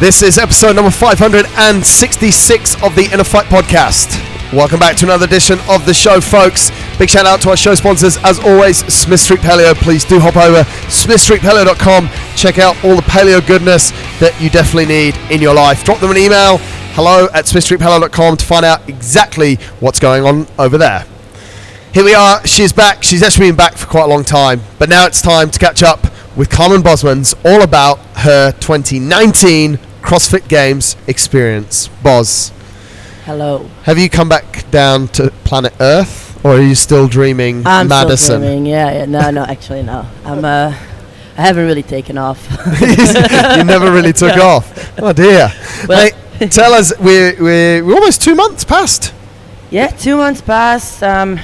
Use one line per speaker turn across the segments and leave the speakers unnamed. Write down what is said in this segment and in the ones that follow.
This is episode number 566 of the InnerFight podcast. Welcome back to another edition of the show, folks. Big shout out to our show sponsors, as always, Smith Street Paleo. Please do hop over smithstreetpaleo.com. Check out all the paleo goodness that you definitely need in your life. Drop them an email, hello@smithstreetpaleo.com, to find out exactly what's going on over there. Here we are. She's back. She's actually been back for quite a long time, but now it's time to catch up with Carmen Bosmans, all about her 2019 CrossFit Games experience. Boz.
Hello.
Have you come back down to planet Earth, or are you still dreaming Madison?
I'm still dreaming, yeah. No, actually, no. I haven't really taken off.
You never really took off. Oh, dear.
Well,
Mate, tell us, we're almost 2 months past.
Yeah, 2 months passed. I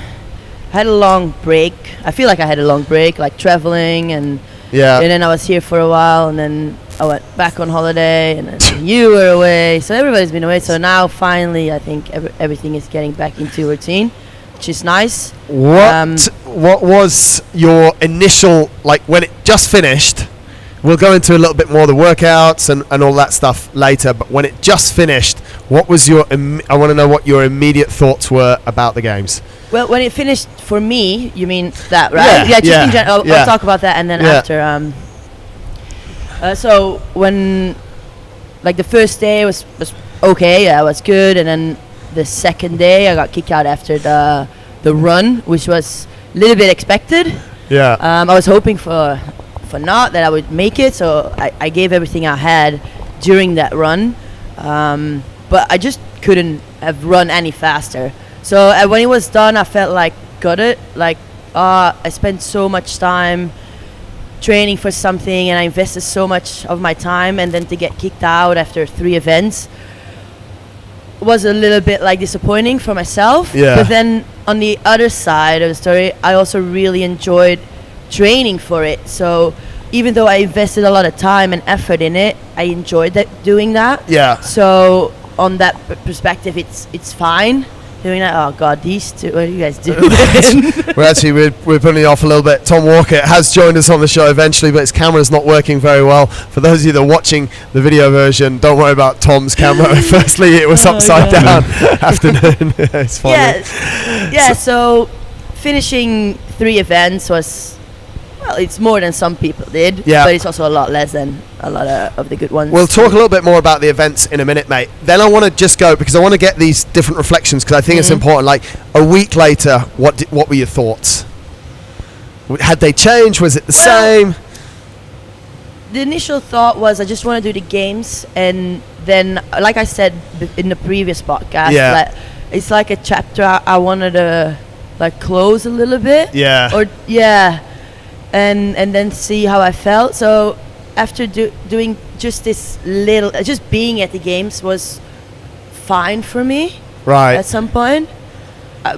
had a long break. I feel like I had a long break, like traveling, and then I was here for a while, and then I went back on holiday, and then you were away, so everybody's been away. So now finally I think everything is getting back into routine, which is nice.
What was your initial, like when it just finished? We'll go into a little bit more of the workouts and all that stuff later, but when it just finished, what was I want to know what your immediate thoughts were about the games.
Well, when it finished for me, you mean that, right? Yeah, just in general. I'll talk about that, and then after. So when, like, the first day was okay, yeah, it was good, and then the second day I got kicked out after the run, which was a little bit expected. Yeah. I was hoping for not that I would make it, so I gave everything I had during that run, but I just couldn't have run any faster. So when it was done, I felt like got it. Like I spent so much time training for something, and I invested so much of my time, and then to get kicked out after 3 events was a little bit like disappointing for myself. Yeah. But then on the other side of the story, I also really enjoyed training for it. So even though I invested a lot of time and effort in it, I enjoyed doing that. Yeah. So on that perspective, it's fine doing that. Oh God, these two, what are you guys doing? we're putting it off a little bit. Tom Walker has joined us on the show eventually, but his camera's not working very well. For those of you that are watching the video version, don't worry about Tom's camera. Firstly, it was upside down afternoon. It's fine. Yeah. So finishing 3 events was, well, it's more than some people did, but it's also a lot less than a lot of the good ones.
We'll talk a little bit more about the events in a minute, mate. Then I want to just go, because I want to get these different reflections, because I think it's important. Like, a week later, what were your thoughts? Had they changed? Was it the same?
The initial thought was I just want to do the games, and then, like I said in the previous podcast, like, it's like a chapter I wanted to like close a little bit. And then see how I felt. So after doing just this little, just being at the games was fine for me. Right. At some point,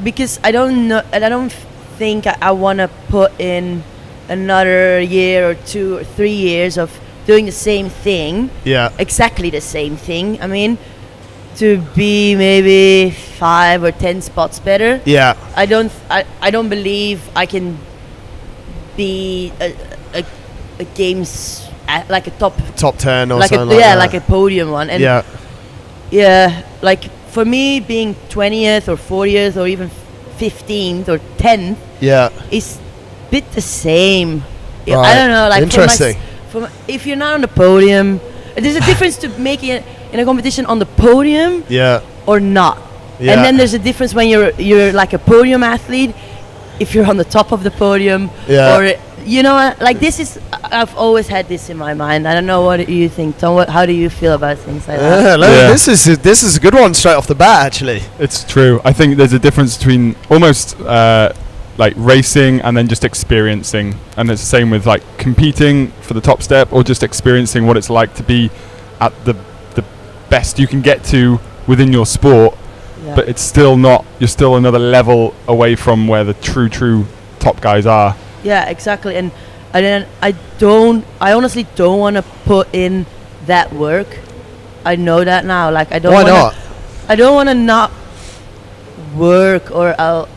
because I don't think I want to put in another year or 2 or 3 years of doing the same thing. Yeah. Exactly the same thing. I mean, to be maybe 5 or 10 spots better. Yeah. I don't believe I can be a games like a top
10 or
like
something
like a podium one, and like for me being 20th or 40th or even 15th or 10th is a bit the same. Right. I don't know, like
interesting.
If you're not on the podium, there's a difference to making it in a competition on the podium or not. And then there's a difference when you're like a podium athlete, if you're on the top of the podium, or you know, like this is, I've always had this in my mind. I don't know, what do you think, Tom? How do you feel about things like that?
This is a good one straight off the bat, actually.
It's true. I think there's a difference between almost like racing and then just experiencing, and it's the same with like competing for the top step, or just experiencing what it's like to be at the best you can get to within your sport. But it's still not, you're still another level away from where the true top guys are.
Yeah, exactly. And I honestly don't want to put in that work. I know that now. Like, I don't want to not work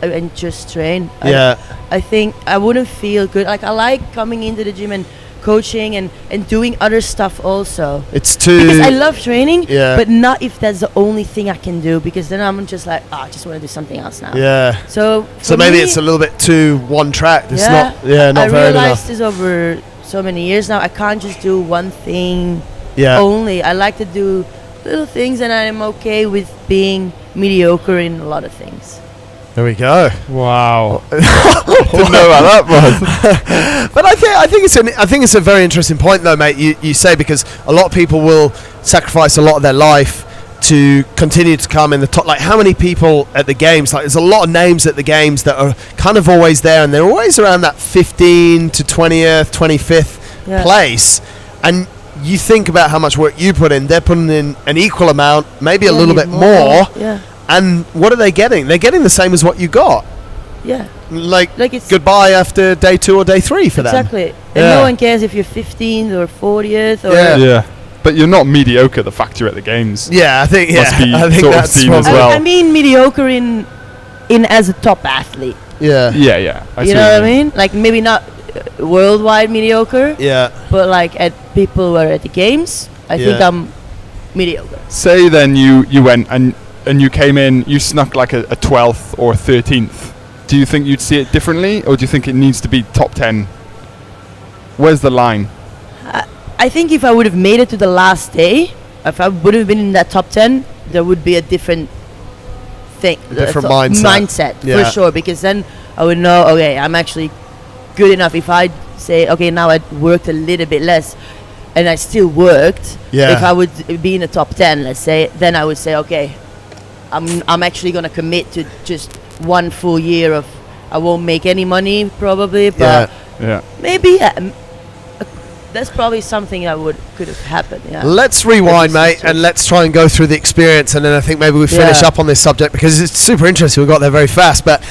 and just train. I think I wouldn't feel good. Like, I like coming into the gym and coaching and doing other stuff also.
It's too...
Because I love training,
Yeah.
but not if that's the only thing I can do, because then I'm just like, I just want to do something else now.
Yeah.
So
maybe
me,
it's a little bit too one track. It's
yeah,
not
I
very
realized
enough.
this over so many years now. I can't just do one thing
Yeah.
only. I like to do little things, and I'm okay with being mediocre in a lot of things.
There we go.
Wow. Didn't know about that, bud.
But I think it's a very interesting point, though, mate. You say, because a lot of people will sacrifice a lot of their life to continue to come in the top. Like, how many people at the games? Like, there's a lot of names at the games that are kind of always there, and they're always around that 15 to 20th, 25th place. And you think about how much work you put in. They're putting in an equal amount, maybe a little bit more.
Yeah.
And what are they getting? They're getting the same as what you got.
Yeah.
Like
it's
goodbye after day 2 or day 3 for them.
Exactly. And no one cares if you're 15th or 40th or...
Yeah. But you're not mediocre the fact you're at the games.
Yeah, I think
Must be
I think
sort of
that's
seen as well.
I mean mediocre in as a top athlete.
Yeah.
Yeah.
You know what I mean? Like, maybe not worldwide mediocre.
Yeah.
But like at people who are at the games, I think I'm mediocre.
Say then you went and you came in, you snuck like a 12th or a 13th. Do you think you'd see it differently, or do you think it needs to be top 10? Where's the line?
I think if I would have made it to the last day, if I would have been in that top 10, there would be a different thing.
Different mindset.
For sure, because then I would know, okay, I'm actually good enough. If I say, okay, now I worked a little bit less, and I still worked, if I would be in the top 10, let's say, then I would say, okay, I'm actually going to commit to just one full year of, I won't make any money probably, but maybe that's probably something that could have happened. Yeah.
Let's rewind, mate, and let's try and go through the experience, and then I think maybe we finish up on this subject, because it's super interesting. We got there very fast, but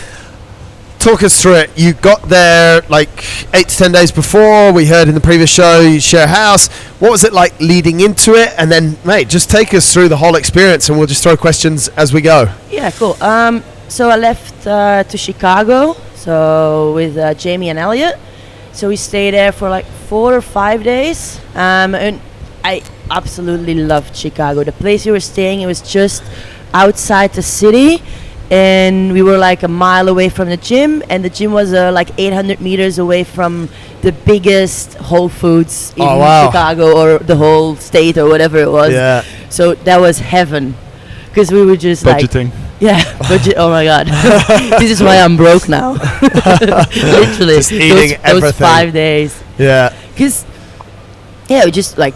talk us through it. You got there like 8 to 10 days before. We heard in the previous show you share a house. What was it like leading into it? And then, mate, just take us through the whole experience, and we'll just throw questions as we go.
Yeah, cool. So I left to Chicago, so with Jamie and Elliot. So we stayed there for like 4 or 5 days, and I absolutely loved Chicago. The place we were staying, it was just outside the city, and we were like a mile away from the gym, and the gym was like 800 meters away from the biggest Whole Foods in Chicago, or the whole state, or whatever it was. Yeah. So that was heaven, because we were just
budgeting.
Budget. Oh my God, this is why I'm broke now. Literally,
just eating everything.
Those 5 days.
Yeah.
Because we just like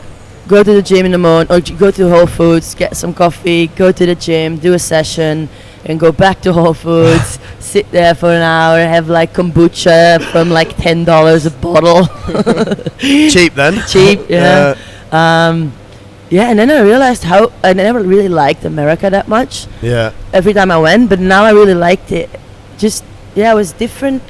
go to the gym in the morning, or go to Whole Foods, get some coffee, go to the gym, do a session, and go back to Whole Foods, sit there for an hour, have like kombucha from like $10 a bottle.
Cheap then.
Cheap, yeah. And then I realized how I never really liked America that much. Yeah. Every time I went, but now I really liked it. Just it was different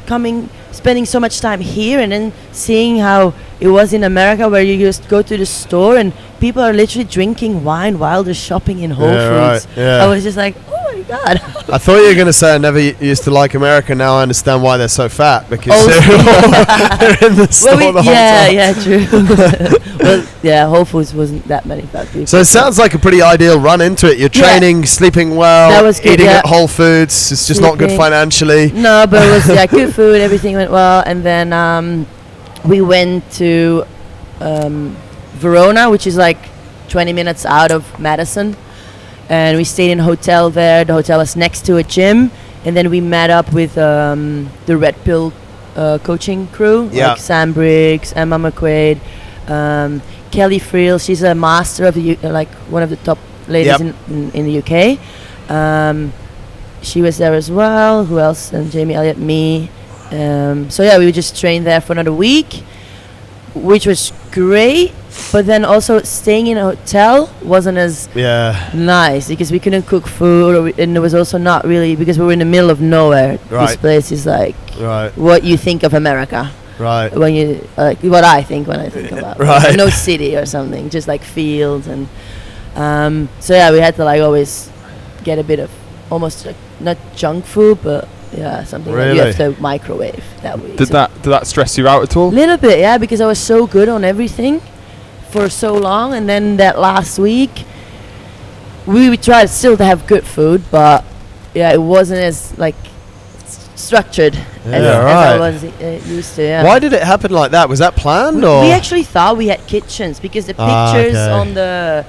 spending so much time here, and then seeing how it was in America, where you just go to the store and people are literally drinking wine while they're shopping in Whole Foods. Right. Yeah. I was just like, oh my God.
I thought you were going to say I never used to like America. Now I understand why they're so fat, because they're in the store the whole time.
Yeah, true. Well, Whole Foods wasn't that many fat people.
So it sounds like a pretty ideal run into it. You're training, sleeping well,
that was good,
eating at Whole Foods. It's just not good financially.
No, but it was good food. Everything went well. And then we went to Verona, which is like 20 minutes out of Madison. And we stayed in a hotel there. The hotel was next to a gym. And then we met up with the Red Pill coaching crew, like Sam Briggs, Emma McQuaid, Kelly Friel. She's a master of like one of the top ladies in the UK. She was there as well. Who else? And Jamie Elliott, me. We just trained there for another week, which was great. But then also staying in a hotel wasn't as nice, because we couldn't cook food, and it was also not really, because we were in the middle of nowhere. Right. This place is like what you think of America. Right. When you what I think when I think about no city or something, just like fields, and we had to like always get a bit of almost like not junk food, but Yeah, something
Really?
that you have to microwave that way.
Did that stress you out at all?
A little bit, yeah, because I was so good on everything for so long, and then that last week we tried still to have good food, but yeah, it wasn't as like structured as I was used to. Yeah.
Why did it happen like that? Was that planned, or
we actually thought we had kitchens because the pictures on the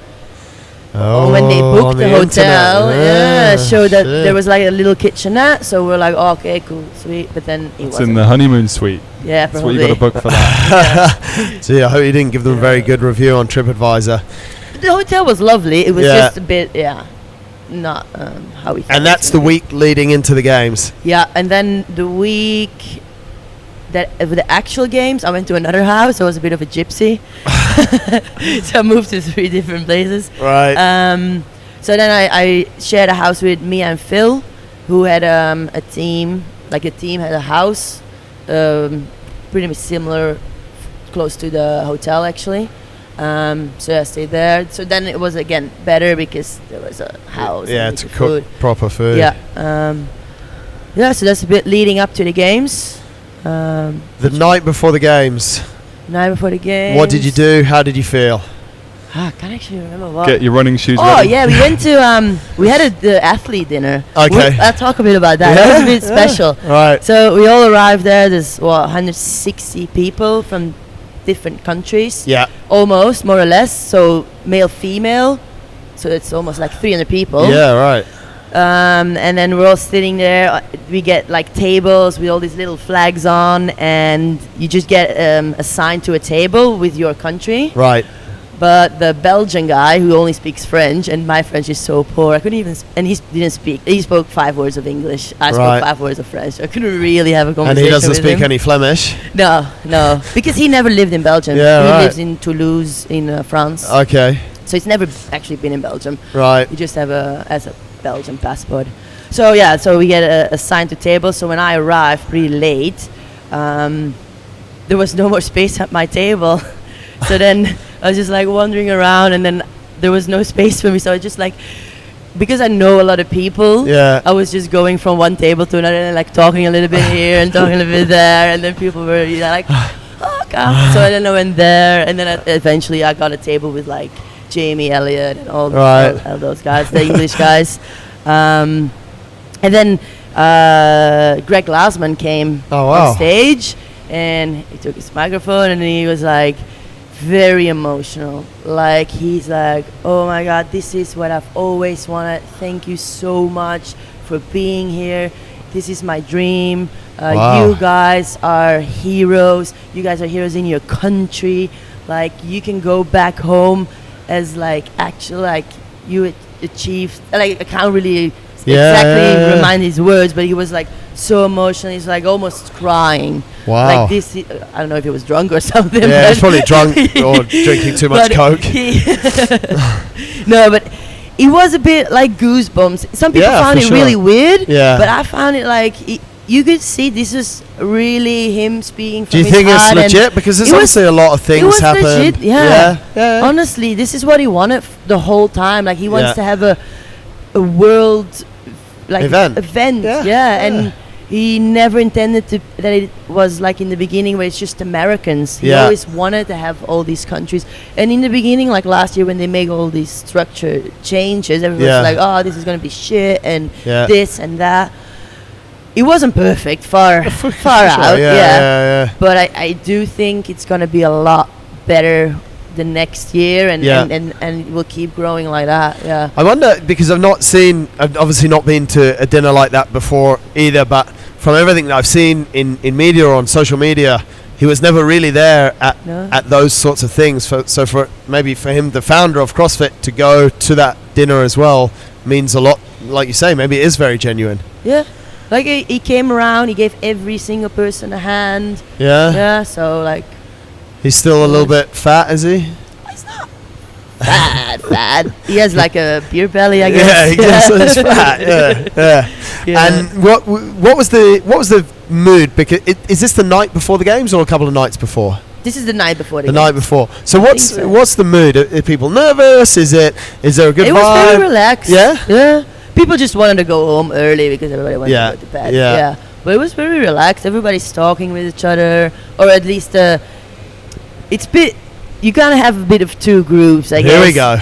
when they
on
booked the hotel,
internet.
showed that there was like a little kitchenette. So we're like, oh, okay, cool, sweet. But then it
It's
wasn't.
in the honeymoon suite.
Yeah,
That's
probably.
what you got to book for that.
So I hope you didn't give them a very good review on TripAdvisor.
The hotel was lovely. It was just a bit, not how we thought.
And that's the week leading into the games.
Yeah, and then the week that with the actual games, I went to another house. I was a bit of a gypsy, so I moved to 3 different places.
Right.
So then I shared a house with Mia and Phil, who had a team. Like a team had a house, pretty much similar, close to the hotel actually. So I stayed there. So then it was again better because there was a house.
Yeah,
and
to
we could
cook proper food.
Yeah. So that's a bit leading up to the games.
The night before the games,
Night before the games.
what did you do? How did you feel?
I can't actually remember what.
Get your running shoes
Oh
ready.
yeah, we went to we had the athlete dinner.
Okay.
I'll talk a bit about that. That was a bit special.
Right.
So we all arrived there. There's 160 people from different countries.
Yeah.
Almost, more or less. So male, female. So it's almost like 300 people.
Yeah. Right.
And then we're all sitting there. We get like tables with all these little flags on, and you just get assigned to a table with your country.
Right.
But the Belgian guy who only speaks French, and my French is so poor, I couldn't even. And he didn't speak. He spoke 5 words of English. I spoke 5 words of French. So I couldn't really have a conversation.
And he doesn't
with
speak
him.
any Flemish.
No, because he never lived in Belgium.
Yeah,
he
right.
lives in Toulouse in France.
Okay.
So he's never actually been in Belgium.
Right.
You just have a Belgian passport. So yeah, so we get assigned to tables. So when I arrived pretty late, there was no more space at my table. So then I was just like wandering around, and then there was no space for me. So I just like, because I know a lot of people, I was just going from one table to another and like talking a little bit here and talking a little bit there, and then people were like, oh God. So then I went there, and then eventually I got a table with like Jamie Elliott and all those guys, the English guys. And then Greg Glassman came on stage, and he took his microphone, and he was like very emotional. Like he's like, oh my God, this is what I've always wanted. Thank you so much for being here. This is my dream. You guys are heroes. You guys are heroes in your country. Like you can go back home as like actually like you achieved. Like I can't really exactly remind his words, but he was like so emotional. He's like almost crying.
Wow.
Like this, I don't know if he was drunk or something.
Yeah, he's probably drunk or drinking too much Coke.
No, but it was a bit like goosebumps. Some people found it really weird, but I found it like you could see this is really him speaking from his heart. Do you think it's
legit? Because there's obviously a lot of things happen.
It was legit, yeah. Honestly, this is what he wanted the whole time. Like he wants to have a world like event. And he never intended that it was like in the beginning where it's just Americans. He always wanted to have all these countries. And in the beginning, like last year when they make all these structure changes, everyone's like, oh, this is going to be shit and this and that. It wasn't perfect, far out, but I do think it's going to be a lot better the next year, and we'll keep growing like that. Yeah.
I wonder, because I've obviously not been to a dinner like that before either, but from everything that I've seen in media or on social media, he was never really there at those sorts of things. So for him, the founder of CrossFit, to go to that dinner as well means a lot. Like you say, maybe it is very genuine.
Yeah. Like he came around, he gave every single person a hand.
Yeah.
Yeah. So like.
He's still a little bit fat, is he?
He's not fat. He has like a beer belly, I guess.
Yeah, he guess he's fat. Yeah. And what was the mood? Because is this the night before the games or a couple of nights before?
This is the night before the games.
night before. So what's the mood? Are people nervous? Is there a good vibe?
It was very relaxed.
Yeah.
Yeah. people just wanted to go home early because everybody wanted to go to bed. Yeah. But it was very relaxed. Everybody's talking with each other, or at least you gotta have a bit of two groups, I guess.
Here we go.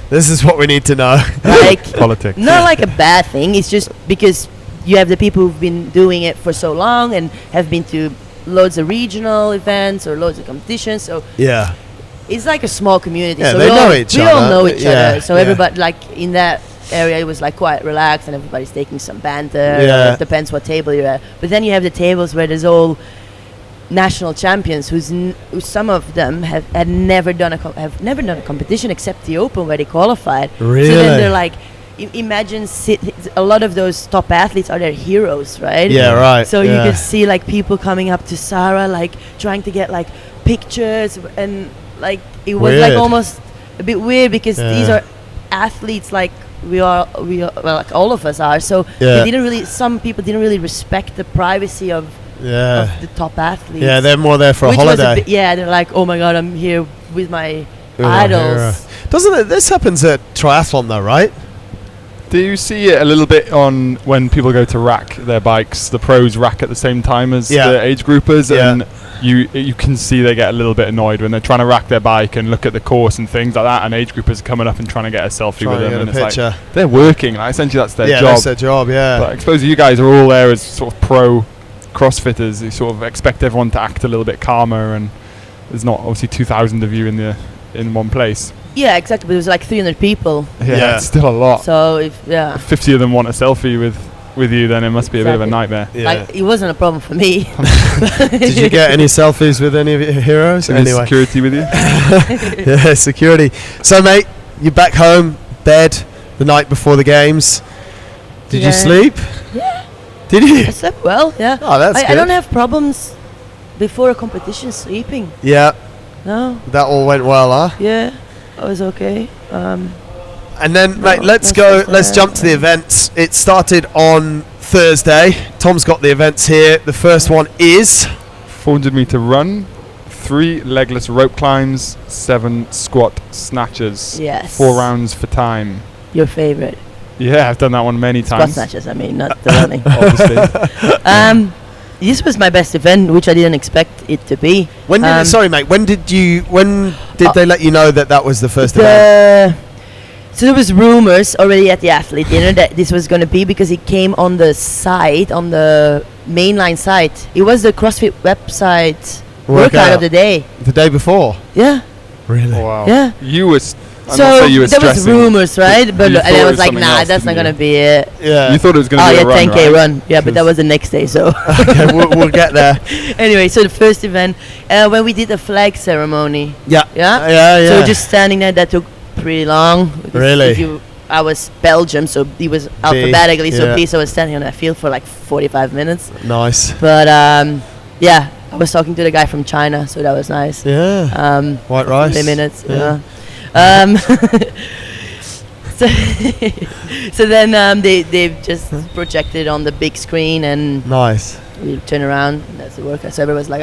This is what we need to know.
Like
politics.
Not like a bad thing. It's just because you have the people who've been doing it for so long and have been to loads of regional events or loads of competitions. So it's like a small community.
Yeah,
so
they know each other.
We all know each other. So
yeah.
everybody, like in that area, it was like quite relaxed and everybody's taking some banter.
Yeah.
It depends what table you're at. But then you have the tables where there's all national champions who some of them have never done a competition except the Open where they qualified.
Really?
So then they're like, imagine a lot of those top athletes are their heroes, right?
Yeah, right.
So you could see like people coming up to Sarah, like trying to get like pictures, and like it was like almost a bit weird because these are athletes like we are well, like all of us are. So some people didn't really respect the privacy of the top athletes. Yeah,
they're more there for a holiday.
They're like, oh my god, I'm here with my idols.
Doesn't it? This happens at triathlon though, right?
Do you see it a little bit on when people go to rack their bikes? The pros rack at the same time as the age groupers, and you can see they get a little bit annoyed when they're trying to rack their bike and look at the course and things like that, and age groupers are coming up and trying to get a selfie with them, and it's like they're working. Like, essentially, that's their job.
That's their job. Yeah.
But I suppose you guys are all there as sort of pro CrossFitters. You sort of expect everyone to act a little bit calmer, and there's not obviously 2,000 of you in one place.
Yeah, exactly. But it was like 300 people.
Yeah, it's still a lot.
So if
50 of them want a selfie with you, then it must be a bit of a nightmare.
Yeah. Like it wasn't a problem for me.
Did you get any selfies with any of your heroes?
Any security with you?
Yeah, security. So, mate, you're back home, bed the night before the games. Did you sleep?
Yeah.
Did you?
I slept well. Yeah.
Oh, that's good.
I don't have problems before a competition sleeping.
Yeah.
No.
That all went well, huh?
Yeah. I was okay.
And then, mate, let's jump to the events. It started on Thursday. Tom's got the events here. The first one is
400 meter run, 3 legless rope climbs, 7 squat snatches.
Yes.
4 rounds for time.
Your favorite?
Yeah, I've done that one many times.
Squat snatches, I mean, not the running.
Obviously.
This was my best event, which I didn't expect it to be.
When did when did they let you know that was the first event?
So there was rumors already at the athlete dinner that this was going to be because it came on the site, on the mainline site. It was the CrossFit website workout of the day.
The day before?
Yeah.
Really?
Wow.
Yeah.
You was
so there was rumors, right? But and I was like, nah, that's not gonna be it.
Yeah. You thought it was gonna be a run,
10K run. Yeah, but that was the next day, so.
Okay, we'll get there.
Anyway, so the first event, when we did the flag ceremony.
Yeah.
Yeah. So just standing there, that took pretty long.
Really?
I was Belgium, so he was alphabetically. So I was standing on that field for like 45 minutes.
Nice.
But I was talking to the guy from China, so that was nice.
Yeah. White rice.
20 minutes. Yeah. So then they just projected on the big screen, and
nice.
We turn around, and that's the workout. So everyone's like,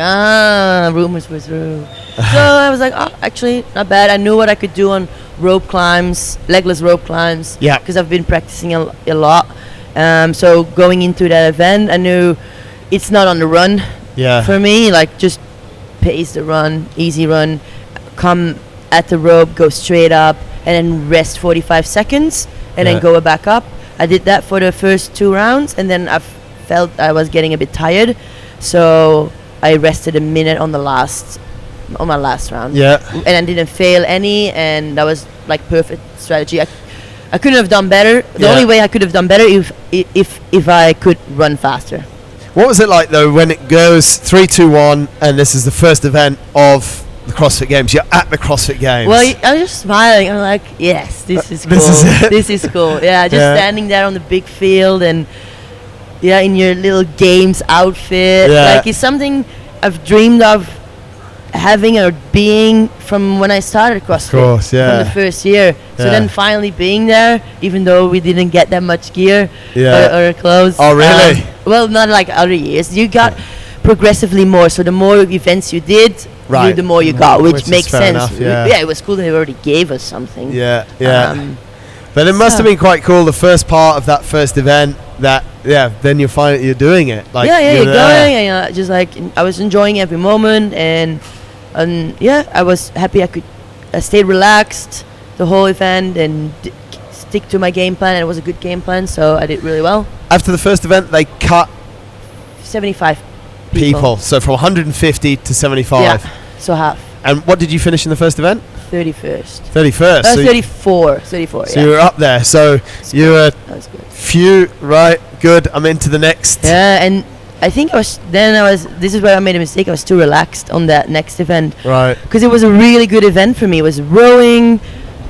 rumors were true. So I was like, actually not bad. I knew what I could do on rope climbs, legless rope climbs.
Yeah.
Because I've been practicing a lot. So going into that event, I knew it's not on the run.
Yeah.
For me, like just pace the run, easy run, come at the rope, go straight up, and then rest 45 seconds, and then go back up. I did that for the first 2 rounds, and then I felt I was getting a bit tired, so I rested a minute on my last round. Yeah. And I didn't fail any, and that was like perfect strategy. I couldn't have done better. The only way I could have done better if I could run faster.
What was it like though when it goes 3, 2, 1, and this is the first event of the CrossFit Games? You're at the CrossFit Games.
Well, I was just smiling. I'm like, yes, this is cool. This is cool. Yeah, just standing there on the big field and in your little games outfit. Yeah. Like it's something I've dreamed of having or being from when I started CrossFit. Of course, from the first year. So then finally being there, even though we didn't get that much gear or clothes.
Oh, really?
Well, not like other years. You got progressively more. So the more events you did, the more you got, which makes sense. Enough, it was cool that they already gave us something.
Yeah. But it must have been quite cool, the first part of that first event, that, then you find that you're doing it. Like,
you're going, and just like, I was enjoying every moment, and I was happy I stayed relaxed the whole event, and stick to my game plan, and it was a good game plan, so I did really well.
After the first event, they cut
75
people, so from 150 to 75.
Yeah, so half.
And what did you finish in the first event?
31st.
31st.
So 34. So
you were up there. So you were few, right? Good. I'm into the next.
Yeah, and I think this is where I made a mistake. I was too relaxed on that next event.
Right.
Because it was a really good event for me. It was rowing,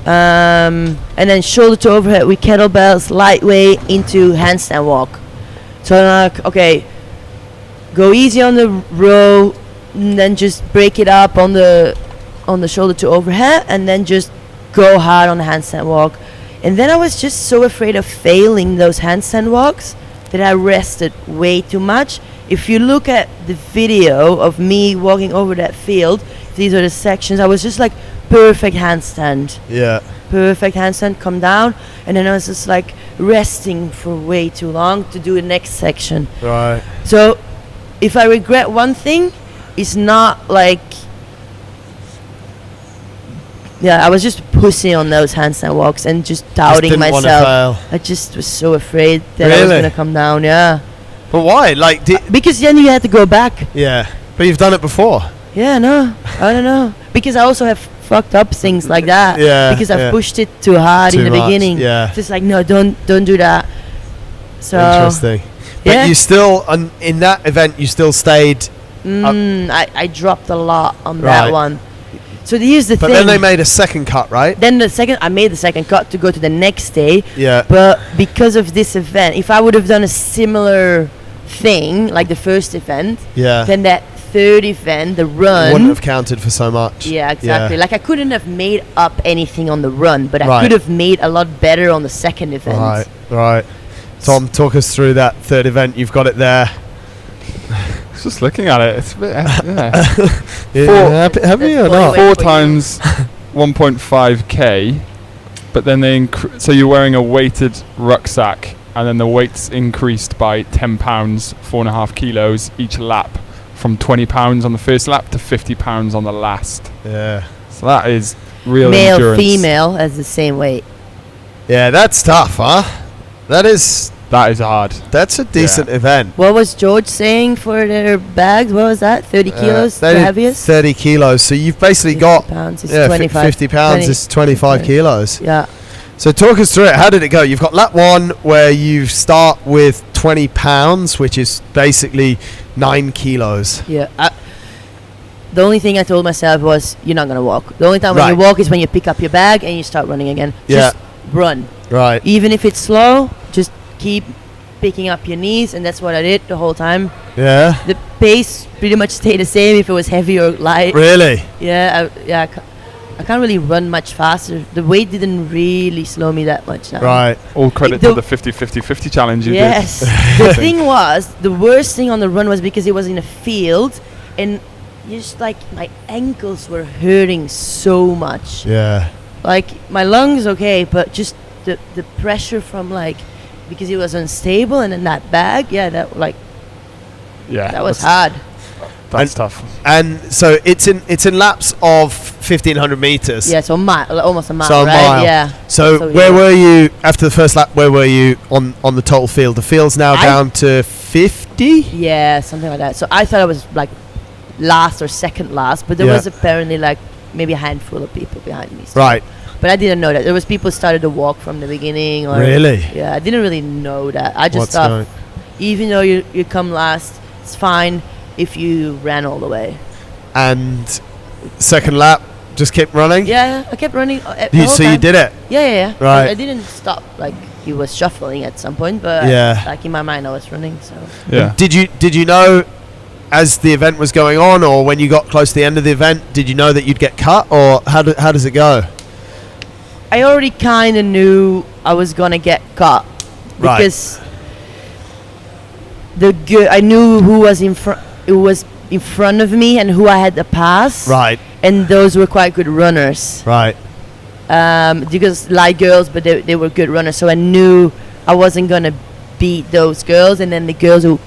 and then shoulder to overhead with kettlebells, lightweight into handstand walk. So I'm like, okay, go easy on the row, and then just break it up on the shoulder to overhead, and then just go hard on the handstand walk. And then I was just so afraid of failing those handstand walks that I rested way too much. If you look at the video of me walking over that field, these are the sections, I was just like perfect handstand.
Yeah.
Perfect handstand, come down, and then I was just like resting for way too long to do the next section.
Right.
So if I regret one thing, it's not like, I was just pussy on those handstand walks and just doubting myself. I just was so afraid that I was going to come down,
But why? Like,
because then you had to go back.
Yeah. But you've done it before.
Yeah, no. I don't know. Because I also have fucked up things like that.
Yeah.
Because I've pushed it too hard in the beginning.
Yeah.
Just like, no, don't do that. So
interesting. But you still, in that event, you still stayed.
I dropped a lot on that one. So here's the thing.
But then they made a second cut, right?
Then I made the second cut to go to the next day.
Yeah.
But because of this event, if I would have done a similar thing like the first event, then that third event, the run,
wouldn't have counted for so much.
Yeah, exactly. Like I couldn't have made up anything on the run, but I could have made a lot better on the second event.
Right. Tom, talk us through that third event. You've got it there.
Just looking at it, it's a bit.
Happy or not?
4 times 1.5k, but then so you're wearing a weighted rucksack, and then the weight's increased by 10 pounds, 4.5 kilos each lap, from 20 pounds on the first lap to 50 pounds on the last.
Yeah.
So that is real
male,
endurance.
female has the same weight.
Yeah, that's tough, huh? That is
hard.
That's a decent event.
What was George saying for their bags? What was that? 30 kilos, the heaviest?
30 kilos. So you've basically got
pounds is 25.
50 pounds is 25 kilos.
Yeah.
So talk us through it. How did it go? You've got lap 1 where you start with 20 pounds, which is basically 9 kilos.
Yeah. The only thing I told myself was, you're not going to walk. The only time when you walk is when you pick up your bag and you start running again. Just run.
Right.
Even if it's slow, just keep picking up your knees, and that's what I did the whole time.
Yeah.
The pace pretty much stayed the same if it was heavy or light.
Really?
Yeah. I can't really run much faster. The weight didn't really slow me that much now.
Right.
All credit to the 50-50-50 challenge you did.
Yes. The thing was, the worst thing on the run was because it was in a field, and just like my ankles were hurting so much.
Yeah.
Like my lungs okay, but just the pressure from because it was unstable, and in that bag, that was hard.
That's tough.
And so it's in laps of 1,500 meters.
Yeah, so almost a mile,
so
right?
Mile.
Yeah.
So where were you after the first lap? Where were you on the total field? The field's now down to 50.
Yeah, something like that. So I thought I was last or second last, but there was apparently maybe a handful of people behind me. So.
Right.
But I didn't know that. There was people started to walk from the beginning.
Really?
Yeah, I didn't really know that. I just thought, even though you come last, it's fine if you ran all the way.
And second lap, just kept running?
Yeah, I kept running.
So you did it?
Yeah.
Right.
I didn't stop. He was shuffling at some point, but in my mind I was running. So.
Yeah.
Did you know, as the event was going on, or when you got close to the end of the event, did you know that you'd get cut, or how does it go?
I already kind of knew I was gonna get cut because I knew who was in front. It was in front of me and who I had to pass.
Right.
And those were quite good runners.
Right.
because light girls, but they were good runners. So I knew I wasn't gonna beat those girls, and then the girls who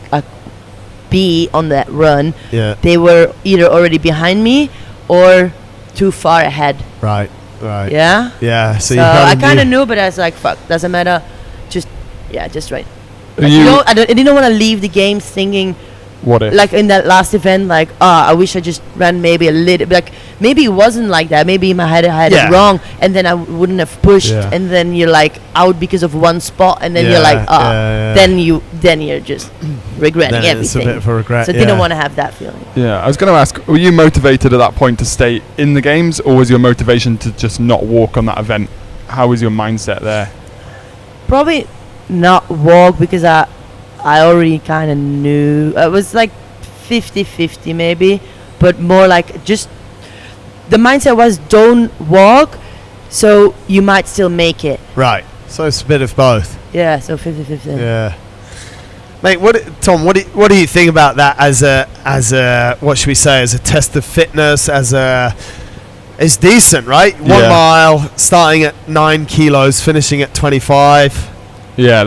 be on that run, they were either already behind me or too far ahead.
Right.
Yeah.
So
I kind of knew, but I was like, fuck, doesn't matter. Just right. Like, I didn't want to leave the games thinking,
what if?
Like in that last event, like, I wish I just ran maybe a little. Like maybe it wasn't like that. Maybe in my head I had it wrong, and then I wouldn't have pushed. And then you're like out because of one spot, and then you're like, then you're just regretting everything.
It's a bit of a regret.
So I didn't want to have that feeling.
Yeah, I was going to ask, were you motivated at that point to stay in the games, or was your motivation to just not walk on that event? How was your mindset there?
Probably not walk, because I already kind of knew. It was like 50-50 maybe, but more like just the mindset was don't walk, so you might still make it.
Right. So it's a bit of both.
Yeah. So 50-50.
Yeah. Mate, Tom? What do you think about that as a what should we say, as a test of fitness? It's decent, right? 1 mile, starting at 9 kilos, finishing at 25.
Yeah,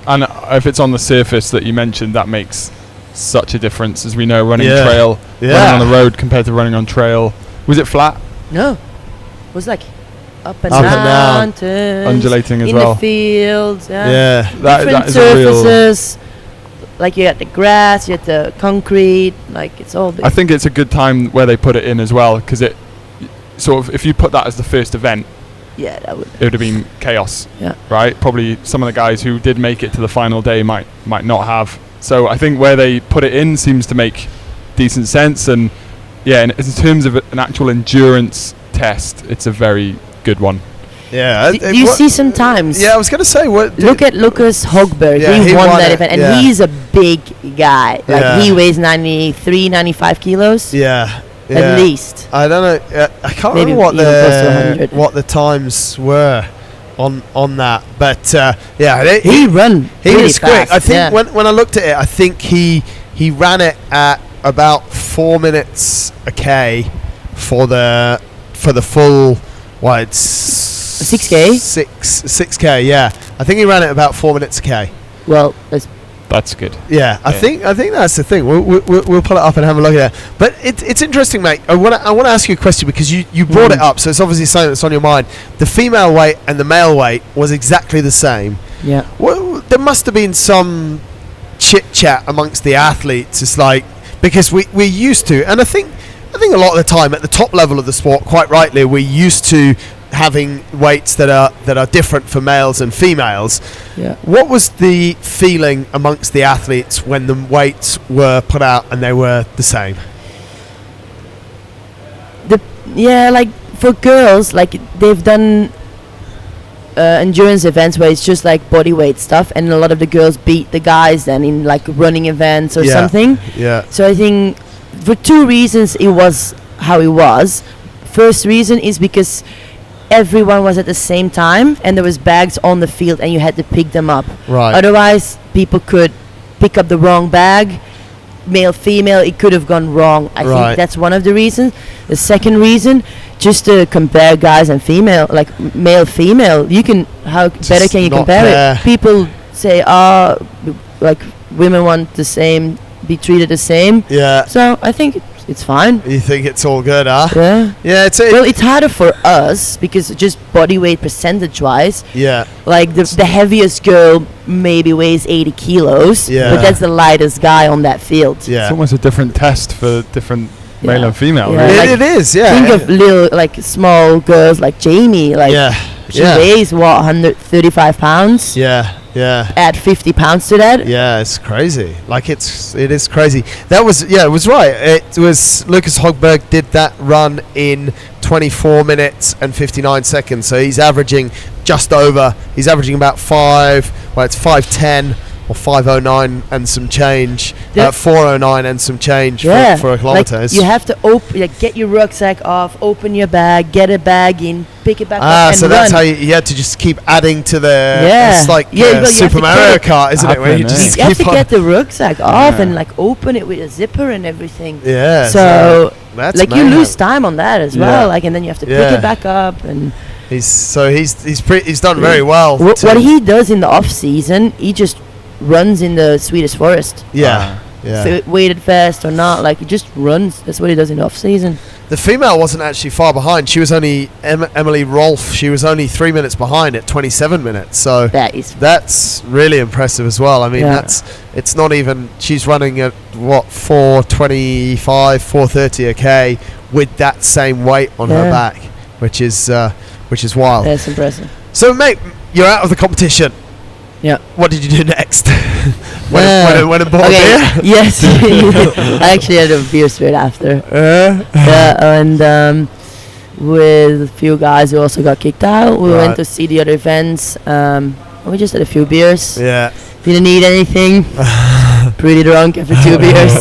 and if it's on the surface that you mentioned, that makes such a difference. As we know, running trail, running on the road compared to running on trail. Was it flat?
No, it was like up and
down,
undulating as
in
well.
In the fields,
that
different
is
surfaces. Like you had the grass, you had the concrete. Like it's all big.
I think it's a good time where they put it in as well, because it sort of, if you put that as the first event, it would have been chaos.
Yeah.
Right. Probably some of the guys who did make it to the final day might not have. So I think where they put it in seems to make decent sense. And in terms of an actual endurance test, it's a very good one.
Yeah.
Do you see sometimes?
Yeah, I was going to say,
look at Lucas Hogberg.
Yeah,
he won that event, and he's a big guy. Like he weighs 93, 95 kilos.
Yeah.
At least.
I don't know. I can't
maybe
remember what the times were on that, but
he
was quick.
fast.
I think when I looked at it, I think he ran it at about 4 minutes a k for the full. Well, it's
6k.
6k. Yeah, I think he ran it about 4 minutes a k.
Well, that's good.
Yeah, I think that's the thing. We'll pull it up and have a look at it. But it's interesting, mate. I want to ask you a question, because you brought it up, so it's obviously something that's on your mind. The female weight and the male weight was exactly the same.
Yeah.
Well, there must have been some chit chat amongst the athletes. It's like, because we're used to, and I think a lot of the time at the top level of the sport, quite rightly, we're used to having weights that are different for males and females.
Yeah.
What was the feeling amongst the athletes when the weights were put out and they were the same?
Like for girls, like they've done endurance events where it's just like body weight stuff, and a lot of the girls beat the guys then in like running events or something.
Yeah.
So I think for two reasons it was how it was. First reason is because everyone was at the same time, and there was bags on the field, and you had to pick them up.
Right.
Otherwise, people could pick up the wrong bag. Male, female, it could have gone wrong. I think that's one of the reasons. The second reason, just to compare guys and female, like male, female, how just better can you compare it? People say, like women want the same, be treated the same.
Yeah.
So I think it's fine.
You think it's all good, huh?
Yeah.
Yeah.
It's harder for us because just body weight percentage-wise.
Yeah.
Like the heaviest girl maybe weighs 80 kilos.
Yeah.
But that's the lightest guy on that field.
Yeah.
It's almost a different test for different male and female.
Yeah.
Really.
It is. Yeah.
Think of little, like small girls like Jamie. Like she weighs 135 pounds.
Yeah. Yeah.
Add 50 pounds to that.
Yeah, it's crazy. Like it is crazy. It was right. It was Lucas Hogberg did that run in 24 minutes and 59 seconds. So he's averaging he's averaging about 5:10 or 5:09 and some change. 4:09 and some change for a kilometre.
Like you have to get your rucksack off, open your bag, get a bag in, pick it back up, and
so
run.
that's how you had to just keep adding to the. It's like Super Mario Kart, isn't it? Where you just
you have to get the rucksack off and like open it with a zipper and everything.
Yeah.
So
that's
like you lose time on that as well. Like, and then you have to pick it back up, and
He's done very well.
What he does in the off season, he just runs in the Swedish forest.
Yeah.
Weighted vest or not, like he just runs. That's what he does in the off season.
The female wasn't actually far behind. She was only Emily Rolfe. She was only 3 minutes behind at 27 minutes. So that's really impressive as well. I mean, it's not even. She's running at 4:25, 4:30 a k with that same weight on her back, which is wild.
That's impressive.
So, mate, you're out of the competition.
Yeah.
What did you do next? Went and bought a beer?
Yes. I actually had a beer straight after. And with a few guys who also got kicked out, we went to see the other events. We just had a few beers.
Yeah.
Didn't eat anything. Pretty drunk after 2 beers.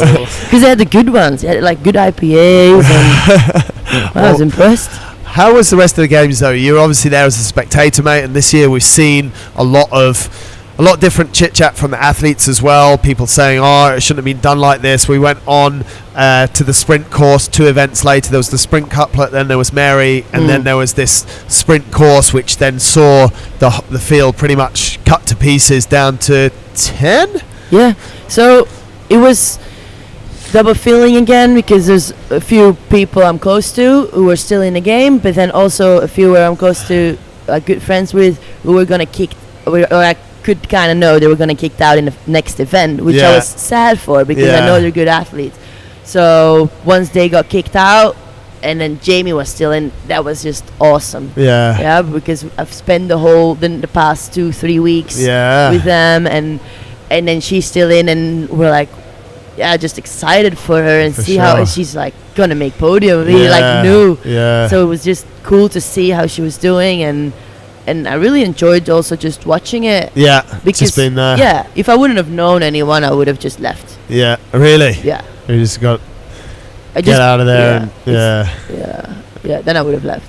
Because they had the good ones. They had like good IPAs. And I was impressed.
How was the rest of the games though? You were obviously there as a spectator, mate, and this year we've seen a lot of different chit chat from the athletes as well. People saying, "Oh, it shouldn't have been done like this." We went on to the sprint course 2 events later. There was the sprint couplet, then there was Mary, and then there was this sprint course, which then saw the field pretty much cut to pieces down to 10.
Yeah, so it was double feeling again because there's a few people I'm close to who are still in the game, but then also a few where I'm close to, good friends with, who were gonna kick, or I could kind of know they were gonna kicked out in the next event, which I was sad for because I know they're good athletes. So once they got kicked out, and then Jamie was still in, that was just awesome. Yeah, because I've spent the past 2-3 weeks with them, and then she's still in, and we're like, just excited for her and see how she's like gonna make podium. We knew. So it was just cool to see how she was doing, and I really enjoyed also just watching it. Yeah, because
just been there.
Yeah, if I wouldn't have known anyone, I would have just left.
Yeah, really.
Yeah,
you just got get out of there.
Then I would have left.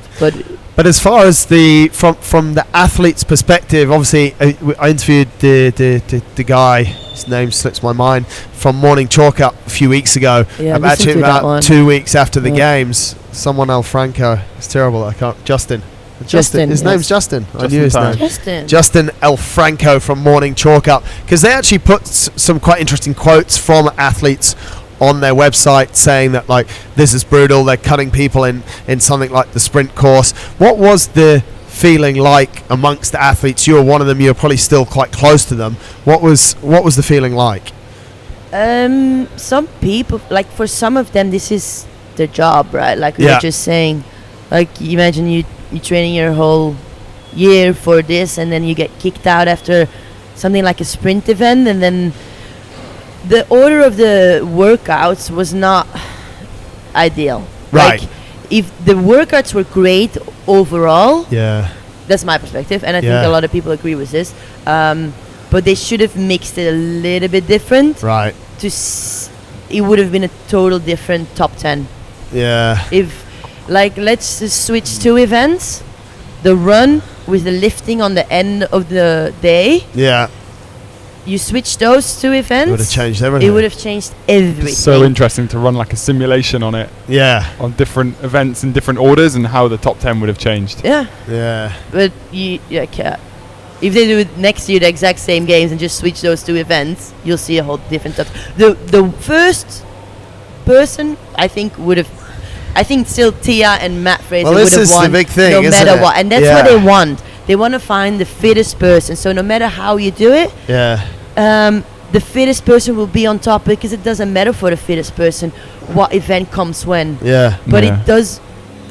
But as far as from the athlete's perspective, obviously I interviewed the guy, his name slips my mind, from Morning Chalk Up a few weeks ago.
Yeah,
actually about 2 weeks after the games. Someone LoFranco. It's terrible. I can't. Justin. His name's Justin. I knew his name. Justin LoFranco from Morning Chalk Up, because they actually put some quite interesting quotes from athletes on their website saying that, like, this is brutal, they're cutting people in something like the sprint course. What was the feeling like amongst the athletes? You were one of them, you're probably still quite close to them. What was the feeling like?
Some people, like, for some of them this is their job, right? Like we were just saying, like, imagine you training your whole year for this, and then you get kicked out after something like a sprint event, and then the order of the workouts was not ideal.
Right.
Like, if the workouts were great overall, that's my perspective, and I think a lot of people agree with this, but they should have mixed it a little bit different.
Right.
It would have been a total different top 10.
Yeah.
If, like, let's just switch 2 events, the run with the lifting on the end of the day.
Yeah.
You switch those 2 events.
It would have changed everything.
It would have changed everything.
It's so interesting to run like a simulation on it.
Yeah.
On different events in different orders, and how the top 10 would have changed.
Yeah.
Yeah.
But if they do it next year, the exact same games, and just switch those 2 events, you'll see a whole different top. The first person, I think, would have. I think still Tia and Matt Fraser would have won,
the big thing,
no matter
it?
what, and that's what they want. They want to find the fittest person. So no matter how you do it, the fittest person will be on top, because it doesn't matter for the fittest person what event comes when.
Yeah.
But it does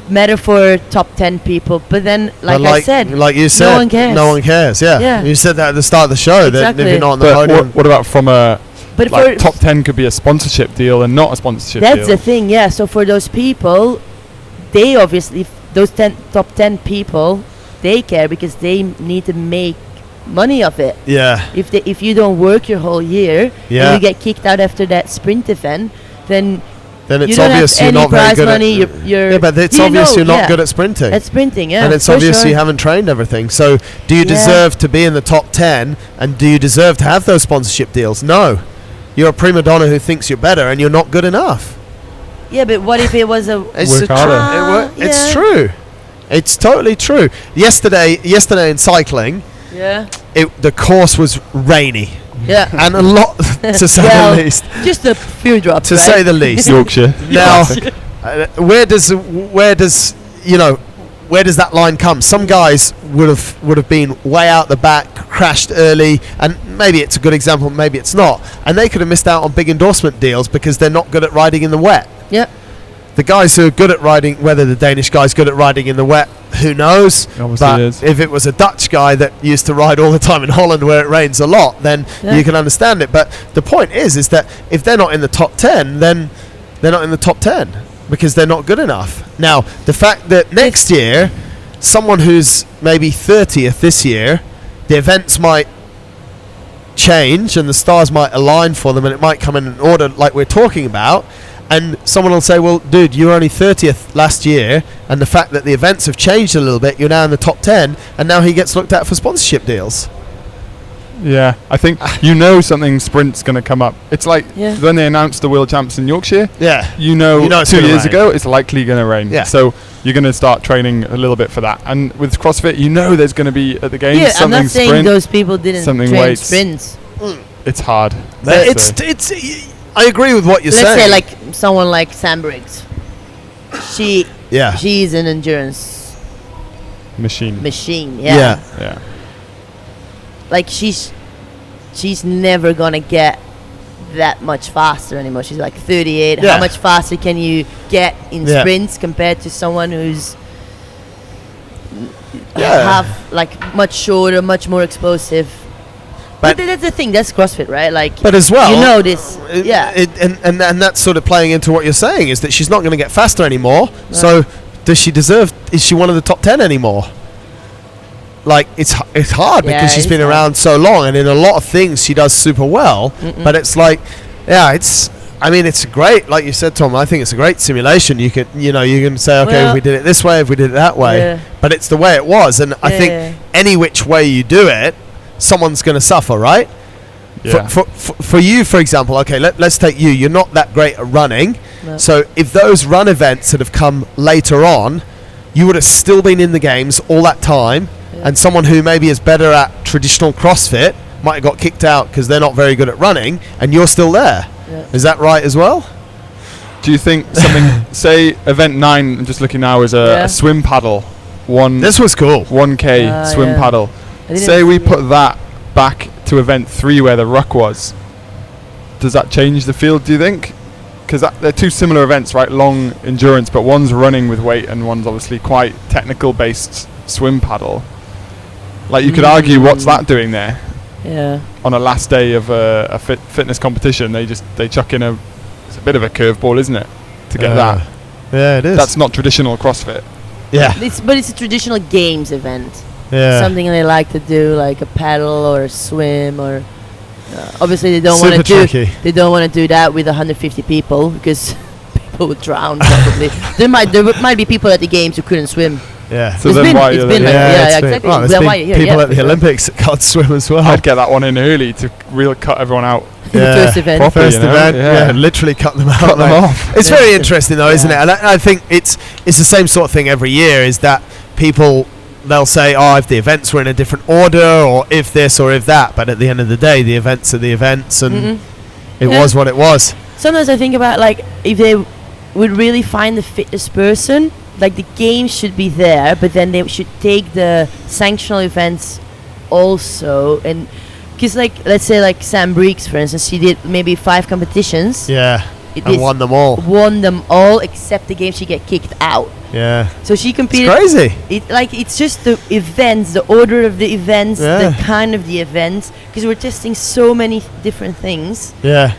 matter for top 10 people. But then, like I said,
like you said,
no one cares.
No one cares. Yeah. You said that at the start of the show.
Exactly.
That if you're not on the podium.
What about from a?
But
like, top 10 could be a sponsorship deal and not a sponsorship
deal.
That's
the thing, yeah. So for those people, they obviously, those top 10 people, they care because they need to make money of it.
Yeah.
If you don't work your whole year and you get kicked out after that sprint event, then
it's obvious you're not very good
money,
at but it's obvious you're not good at sprinting.
At sprinting, yeah.
And it's obvious you haven't trained everything. So do you deserve to be in the top 10, and do you deserve to have those sponsorship deals? No. You're a prima donna who thinks you're better, and you're not good enough.
Yeah, but what if it was a...
It's true. It's totally true. Yesterday in cycling, the course was rainy.
Yeah.
And a lot, to say the least.
Just a few drops,
to say the least.
Yorkshire.
Now, where does that line come? Some guys would have been way out the back, crashed early, and maybe it's a good example, maybe it's not. And they could have missed out on big endorsement deals because they're not good at riding in the wet.
Yeah.
The guys who are good at riding, whether the Danish guy's good at riding in the wet, who knows? But if it was a Dutch guy that used to ride all the time in Holland where it rains a lot, then you can understand it. But the point is that if they're not in the top 10, then they're not in the top 10 because they're not good enough. Now, the fact that next year, someone who's maybe 30th this year, the events might change and the stars might align for them and it might come in an order like we're talking about. And someone will say, well, dude, you were only 30th last year, and the fact that the events have changed a little bit, you're now in the top 10, and now he gets looked at for sponsorship deals.
Yeah, I think something sprint's going to come up. It's like when they announced the World Champs in Yorkshire, 2 years ago, it's likely going to rain. Yeah. So you're going to start training a little bit for that. And with CrossFit, there's going to be at the games something
I'm not saying
sprint,
those people didn't train sprints.
It's hard.
I agree with what you're saying.
Let's say like someone like Sam Briggs. She's an endurance machine. Yeah. Like she's never gonna get that much faster anymore. She's like 38. How much faster can you get in sprints compared to someone who's have like much shorter, much more explosive? But that's the thing. That's CrossFit, right? Like,
but as well,
this.
And that's sort of playing into what you're saying is that she's not going to get faster anymore. Right. So, does she deserve? Is she one of the top 10 anymore? Like, it's hard because she's been around so long, and in a lot of things she does super well. But it's like, it's great. Like you said, Tom, I think it's a great simulation. You can say, okay, if we did it this way, if we did it that way, but it's the way it was, and I think any which way you do it, someone's going to suffer, right? Yeah. For you, for example, okay, let's take you. You're not that great at running. No. So if those run events had have come later on, you would have still been in the games all that time. Yeah. And someone who maybe is better at traditional CrossFit might have got kicked out because they're not very good at running, and you're still there. Yeah. Is that right as well?
Do you think something, say event 9, I'm just looking now, is a swim paddle. This was cool. 1K swim paddle. Say we put that back to event 3 where the ruck was. Does that change the field, do you think? Because they're two similar events, right? Long endurance, but one's running with weight and one's obviously quite technical based swim paddle. Like you could argue, what's that doing there?
Yeah.
On a last day of a fitness competition, they chuck in it's a bit of a curveball, isn't it? To get that.
Yeah, it is.
That's not traditional CrossFit.
Yeah.
But it's a traditional games event.
Yeah.
Something they like to do, like a paddle or a swim, or obviously they don't want to do that with 150 people because people would drown probably. there might be people at the games who couldn't swim.
Yeah.
So then why you're there? Exactly.
Well, there's people at the Olympics that can't swim as well.
I'd get that one in early to really cut everyone out.
The first event.
Properly,
first event, and literally cut them out.
Off.
It's very interesting though, isn't it? And I think it's the same sort of thing every year. Is that people? They'll say, if the events were in a different order, or if this or if that. But at the end of the day, the events are the events, and it was what it was.
Sometimes I think about, like, if they would really find the fittest person, like, the games should be there, but then they should take the sanctional events also. And because, like, let's say, like, Sam Briggs, for instance, she did maybe 5 competitions.
Yeah, and won them all.
Won them all, except the game she get kicked out.
Yeah.
So she competed.
It's crazy.
It's just the events, the order of the events, the kind of the events, because we're testing so many different things.
Yeah.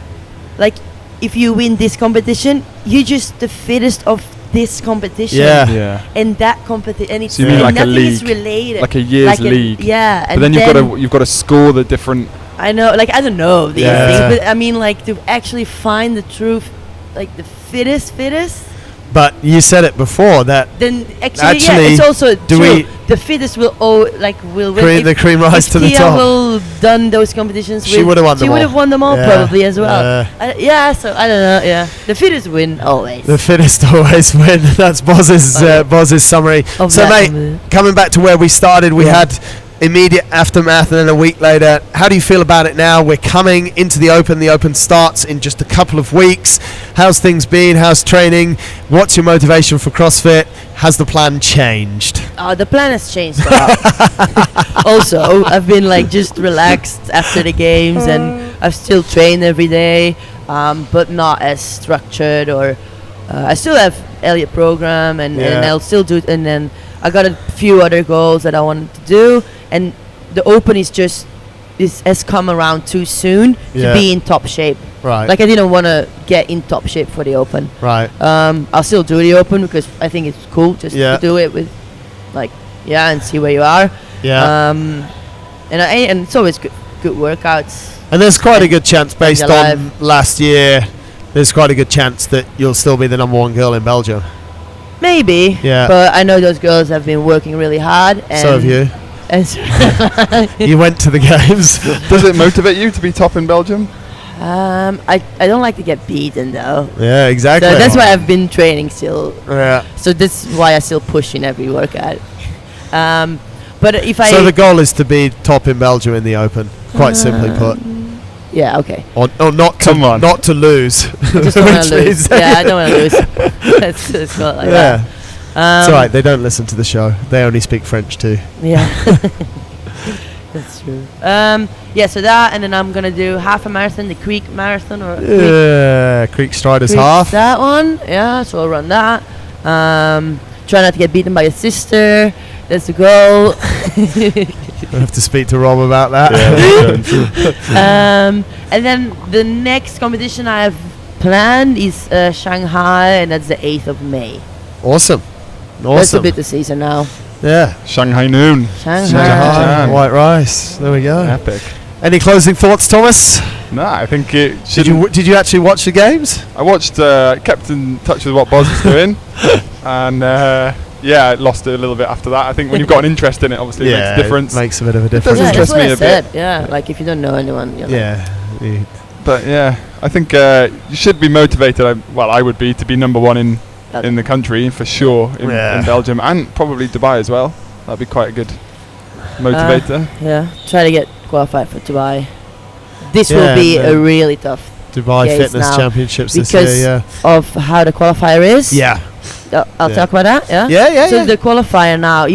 Like, if you win this competition, you're just the fittest of this competition.
Yeah.
And that competition, and it's
so you mean like
nothing
a league,
is related.
like a year's league.
Yeah.
But then you've got to score the different.
I know. Like, I don't know these things, but I mean, like, to actually find the truth, like the fittest.
But you said it before that.
Then actually it's also true. The fittest will win.
The cream rise to the
Tia
top.
will done those competitions.
She would have won them all.
She would have won them all probably as well. So I don't know. Yeah, the fittest win always.
The fittest always win. That's Boz's summary. So mate, coming back to where we started, we had immediate aftermath and then a week later. How do you feel about it now? We're coming into the Open. The Open starts in just a couple of weeks. How's things been? How's training? What's your motivation for CrossFit? Has the plan changed?
The plan has changed a lot. Also, I've been just relaxed after the games, and I've still trained every day, but not as structured. Or I still have Elliot program, and I'll still do it. And then I got a few other goals that I wanted to do, and the Open has come around too soon to be in top shape.
Right.
I didn't want to get in top shape for the Open.
Right.
I'll still do the Open because I think it's cool just to do it with, and see where you are.
Yeah.
And it's always good workouts.
And there's quite a good chance, based on last year, there's quite a good chance that you'll still be the number one girl in Belgium.
Maybe. Yeah. But I know those girls have been working really hard. And
so have you. You went to the games.
Does it motivate you to be top in Belgium?
I don't like to get beaten though.
Yeah, exactly.
So that's why I've been training still.
Yeah.
So that's why I still push in every workout. But if
so the goal is to be top in Belgium in the Open, quite simply put.
Yeah. Okay.
Or not to not to lose.
I just don't want to lose. Yeah, I don't want to lose. It's not like that.
It's alright. They don't listen to the show. They only speak French too.
Yeah. That's true. So that, and then I'm gonna do half a marathon, the Creek Marathon, or
Creek Striders half.
That one, so I'll run that. Try not to get beaten by your sister. That's the goal.
I have to speak to Rob about that.
And then the next competition I have planned is Shanghai, and that's the 8th of May.
Awesome.
That's a bit the season now.
Yeah.
Shanghai noon.
Shanghai.
White rice. There we go.
Epic.
Any closing thoughts, Thomas?
No, I think it should.
Did you actually watch the games?
I watched, kept in touch with what Boz was doing, and I lost it a little bit after that. I think when you've got an interest in it, obviously it makes a difference.
It makes a bit of a difference.
It does interest me a bit.
Yeah, if you don't know anyone.
But I think you should be motivated. I would be to be number one in the country for sure in Belgium, and probably Dubai as well. That'd be quite a good motivator.
Try to get qualified for Dubai. This will be a really tough
Dubai Fitness Championships this year.
Because of how the qualifier is. I'll talk about that. So the qualifier now,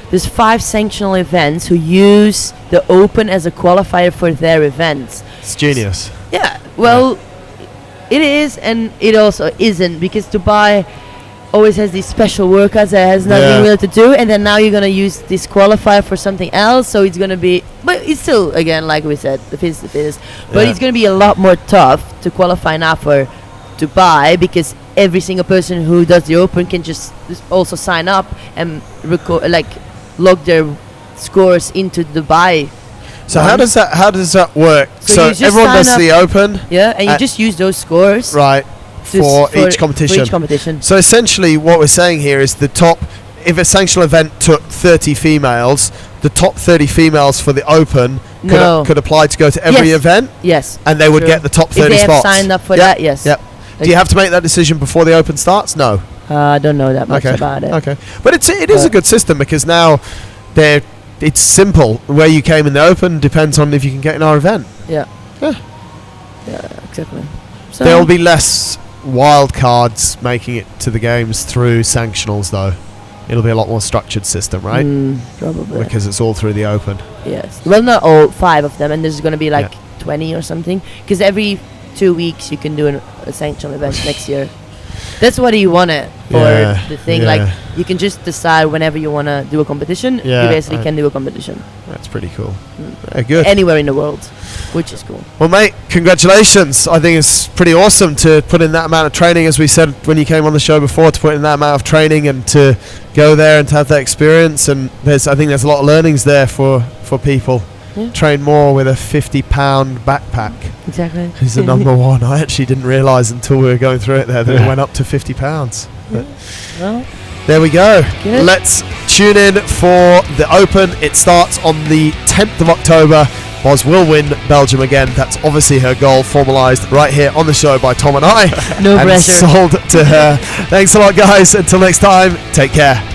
there's 5 sanctional events who use the Open as a qualifier for their events.
It's genius.
It is, and it also isn't, because Dubai always has these special workouts that has nothing really to do, and then now you're going to use this qualifier for something else, so it's going to be, but it's still, again, like we said, the fittest, but it's going to be a lot more tough to qualify now for Dubai, because every single person who does the Open can just also sign up and log their scores into Dubai.
So how does that work? So everyone does the Open,
and you just use those scores,
right, for each competition. So essentially, what we're saying here is the top. If a sanctional event took 30 females, the top 30 females for the Open could apply to go to every event.
Yes,
and they would get the top 30 spots.
If they have signed up for that, yes.
Yep. Do you have to make that decision before the Open starts? No.
I don't know that much about it.
Okay, but it is a good system, because now it's simple. Where you came in the Open depends on if you can get in our event.
Yeah, exactly. So
there will be less wild cards making it to the games through sanctionals, though. It'll be a lot more structured system, right?
Probably.
Because it's all through the Open.
Yes. Well, not all 5 of them, and there's going to be 20 or something. Because every 2 weeks you can do a sanctional event next year. That's what you want it for the thing. You can just decide whenever you want to do a competition. You basically can do a competition.
That's pretty cool. Good.
Anywhere in the world, which is cool.
Well, mate, congratulations. I think it's pretty awesome to put in that amount of training, as we said when you came on the show before, to put in that amount of training and to go there and to have that experience. And I think there's a lot of learnings there for people. train more with a 50-pound backpack.
Exactly.
He's the number one. I actually didn't realise until we were going through it there that it went up to 50 pounds.
Well,
there we go.
Good.
Let's tune in for the Open. It starts on the 10th of October. Bos will win Belgium again. That's obviously her goal, formalised right here on the show by Tom and I.
No
and
pressure.
sold to her. Thanks a lot, guys. Until next time, take care.